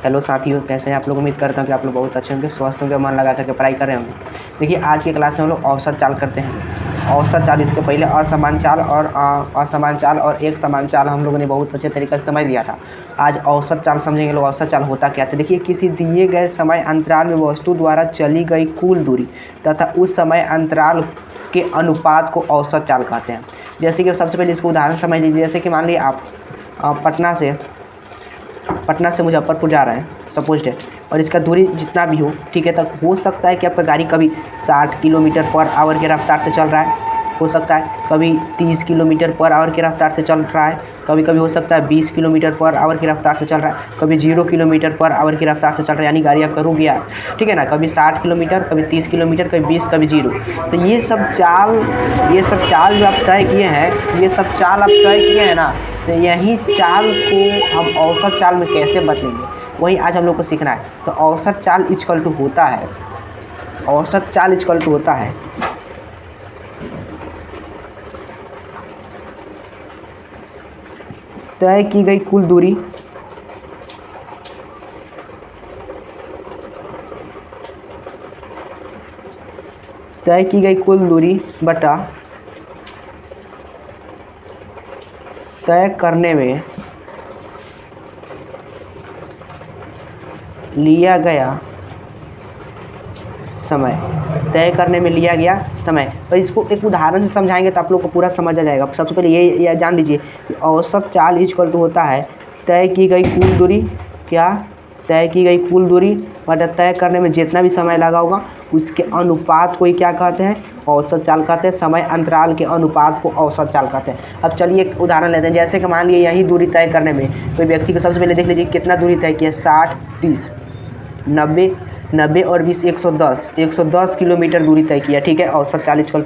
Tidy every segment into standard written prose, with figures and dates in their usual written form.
Hello साथियों, कैसे हैं आप लोग। उम्मीद करता हूँ कि आप लोग बहुत अच्छे होंगे, स्वस्थ होंगे, मन लगा करके पढ़ाई कर रहे होंगे। देखिए आज की क्लास में हम लोग औसत चाल करते हैं। औसत चाल, इसके पहले असमान चाल और एक समान चाल हम लोगों ने बहुत अच्छे तरीके से समझ लिया था। आज औसत चाल समझेंगे लोग। औसत चाल होता क्या था। देखिए किसी दिए गए समय अंतराल में वस्तु द्वारा चली गई कुल दूरी तथा उस समय अंतराल के अनुपात को औसत चाल कहते हैं। जैसे कि सबसे पहले इसको उदाहरण समझ लीजिए। जैसे कि मान लीजिए आप पटना से मुजफ्फरपुर जा रहे हैं सपोज डेट, और इसका दूरी जितना भी हो, ठीक है, तब हो सकता है कि आपका गाड़ी कभी 60 किलोमीटर पर आवर के रफ्तार से चल रहा है, हो सकता है कभी 30 किलोमीटर पर आवर की रफ्तार से चल रहा है, कभी कभी हो सकता है 20 किलोमीटर पर आवर की रफ्तार से चल रहा है, कभी 0 किलोमीटर पर आवर की रफ्तार से चल रहा है, यानी गाड़ी आपका रुक गया, ठीक है ना। कभी 60 किलोमीटर, कभी 30 किलोमीटर, कभी 20, कभी 0। तो ये सब चाल जो आप तय किए हैं, ना, तो यही चाल को हम औसत चाल में कैसे बदलेंगे, वही आज हम लोग को सीखना है। तो औसत चाल इक्वल टू होता है तय की गई कुल दूरी बटा तय करने में लिया गया समय। और इसको एक उदाहरण से समझाएंगे तो आप लोग को पूरा समझ आ जाएगा। सबसे पहले ये जान लीजिए कि औसत चाल इक्वल टू होता है तय की गई कुल दूरी बटा तय करने में जितना भी समय लगा होगा उसके अनुपात को ही क्या कहते हैं, औसत चाल कहते हैं। समय अंतराल के अनुपात को औसत चाल कहते हैं। अब चलिए एक उदाहरण लेते हैं। जैसे कि मान लीजिए यही दूरी तय करने में कोई व्यक्ति को सबसे पहले देख लीजिए कितना दूरी तय किया। 60, 30, 90 और 20, 110 किलोमीटर दूरी तय किया, ठीक है। औसत चाल इक्वल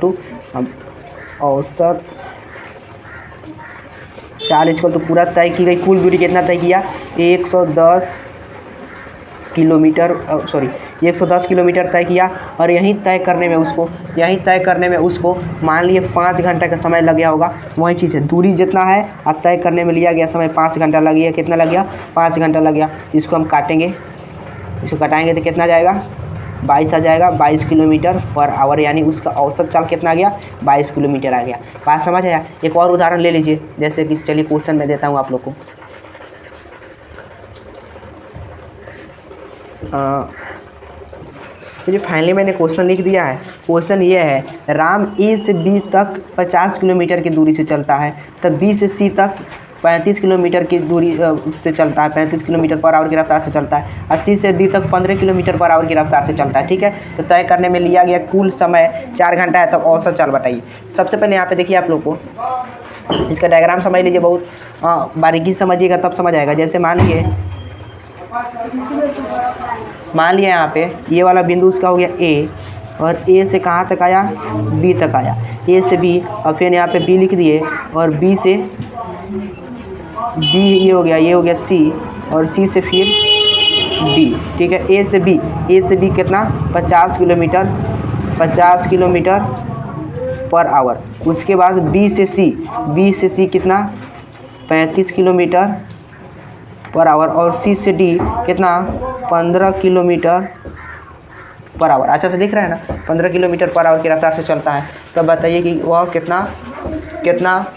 टू पूरा तय की गई कुल दूरी कितना तय किया, 110 किलोमीटर तय किया। और यहीं तय करने में उसको मान लिए 5 घंटा का समय लग गया होगा। वही चीज़ है, दूरी जितना है और तय करने में लिया गया समय 5 घंटा लग गया। कितना लग गया, 5 घंटा लग गया। इसको हम काटेंगे, इसको घटाएंगे तो कितना जाएगा, 22 आ जाएगा। 22 किलोमीटर पर आवर, यानी उसका औसत चाल कितना आ गया, 22 किलोमीटर आ गया। बात समझ आया। एक और उदाहरण ले लीजिए। जैसे कि चलिए क्वेश्चन में देता हूँ आप लोग को। चलिए फाइनली मैंने क्वेश्चन लिख दिया है। क्वेश्चन ये है, राम ए से बी तक 50 किलोमीटर की दूरी से चलता है, तब बी से सी तक 35 किलोमीटर की दूरी से चलता है, 35 किलोमीटर पर आवर की रफ्तार से चलता है। और सी से डी तक 15 किलोमीटर पर आवर की रफ्तार से चलता है, ठीक है। तो तय करने में लिया गया कुल समय 4 घंटा है। तब औसत चाल बताइए। सबसे पहले यहाँ पे देखिए आप लोग को इसका डायग्राम समझ लीजिए, बहुत बारीकी समझिएगा तब समझ आएगा। जैसे मान लिया यहाँ पे ये वाला बिंदु उसका हो गया ए, और ए से कहाँ तक आया, बी तक आया। ए से बी, और फिर यहाँ पे बी लिख दिए, और बी से डी ये हो गया सी, और सी से फिर डी, ठीक है। ए से बी कितना, 50 किलोमीटर पर आवर। उसके बाद बी से सी कितना, 35 किलोमीटर पर आवर, और सी से डी कितना, 15 किलोमीटर पर आवर। अच्छा से दिख रहा है ना, 15 किलोमीटर पर आवर की रफ्तार से चलता है। तब बताइए कि वह कितना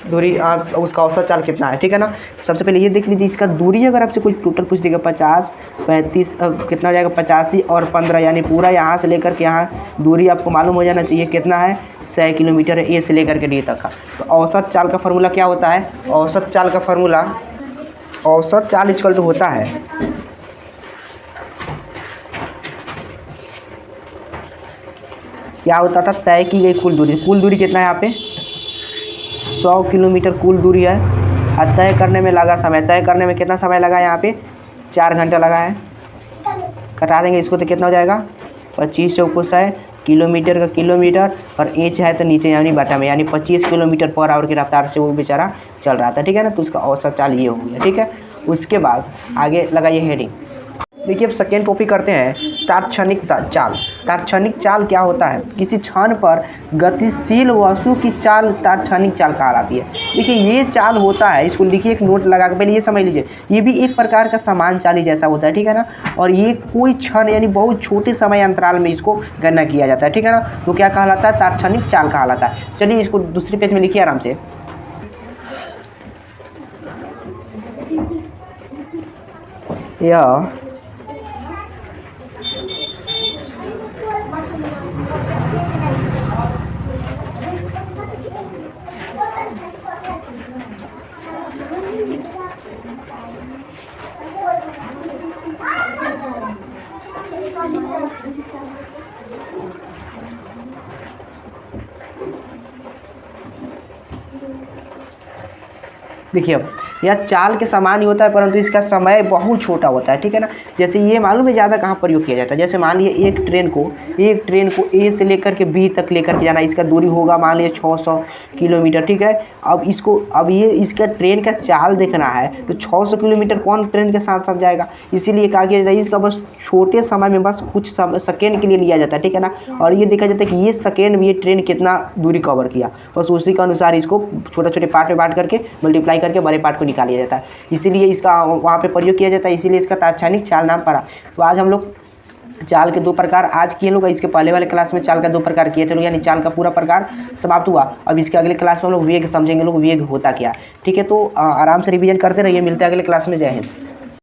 दूरी, उसका औसत चाल कितना है, ठीक है ना। सबसे पहले ये देख लीजिए इसका दूरी। अगर आपसे कुछ टोटल पूछ देगा 50, 35 कितना हो जाएगा, 85 और 15, यानी पूरा यहाँ से लेकर के यहाँ दूरी आपको मालूम हो जाना चाहिए कितना है, 100 किलोमीटर है ए से लेकर के डी तक का। तो औसत चाल का फार्मूला क्या होता है, औसत चाल इक्वल टू होता है क्या होता था, तय की गई कुल दूरी कितना है यहाँ पे, 100 किलोमीटर कुल दूरी है। और तय करने में लगा समय, तय करने में कितना समय लगा, यहाँ पे 4 घंटा लगा है। कटा देंगे इसको तो कितना हो जाएगा, 25 चौको 100, किलोमीटर का किलोमीटर, और इंच है तो नीचे यानी बटा में, यानी 25 किलोमीटर पर आवर की रफ्तार से वो बेचारा चल रहा था, ठीक है ना। तो उसका औसत चाल ये हो गया, ठीक है। उसके बाद आगे लगाइए हेडिंग। देखिए अब सेकेंड टॉपिक करते हैं तात्क्षणिक चाल। तात्क्षणिक चाल क्या होता है? किसी क्षण पर गतिशील वस्तु की चाल तात्क्षणिक चाल कहलाती है। देखिए ये चाल होता है, इसको लिखिए एक नोट लगा के, पहले ये समझ लीजिए, ये भी एक प्रकार का समान चाली जैसा होता है, ठीक है ना। और ये कोई क्षण यानी बहुत छोटे समय अंतराल में इसको गणना किया जाता है, ठीक है ना। तो क्या कहलाता है? तात्क्षणिक चाल कहलाता है। चलिए इसको दूसरे पेज में लिखिए आराम से। यह देखिए अब यह चाल के समान ही होता है, परंतु इसका समय बहुत छोटा होता है, ठीक है ना। जैसे ये मालूम है ज़्यादा कहाँ प्रयोग किया जाता है? जैसे मान लीजिए एक ट्रेन को ए से लेकर के बी तक लेकर के जाना, इसका दूरी होगा मान लीजिए 600 किलोमीटर, ठीक है। अब ये इसका ट्रेन का चाल देखना है तो 600 किलोमीटर कौन ट्रेन के साथ साथ जाएगा, इसीलिए कहा गया जाता है इसका बस छोटे समय में बस कुछ सेकेंड के लिए लिया जाता है, ठीक है ना। और ये देखा जाता है कि ये सेकेंड में ये ट्रेन कितना दूरी कवर किया, बस उसी के अनुसार इसको छोटे छोटे पार्ट में बांट करके मल्टीप्लाई करके बड़े पार्ट को निकाल लिया जाता है, इसीलिए इसका वहाँ पे प्रयोग किया जाता है, इसीलिए इसका तात्क्षणिक चाल नाम पड़ा। तो आज हम लोग चाल के दो प्रकार आज किए लोग, इसके पहले वाले क्लास में चाल का दो प्रकार किए थे लोग, यानी चाल का पूरा प्रकार समाप्त हुआ। अब इसके अगले क्लास में हम लोग वेग समझेंगे लोग, वेग होता क्या, ठीक है। तो आराम से रिवीजन करते रहिए, मिलते हैं अगले क्लास में। जय हिंद।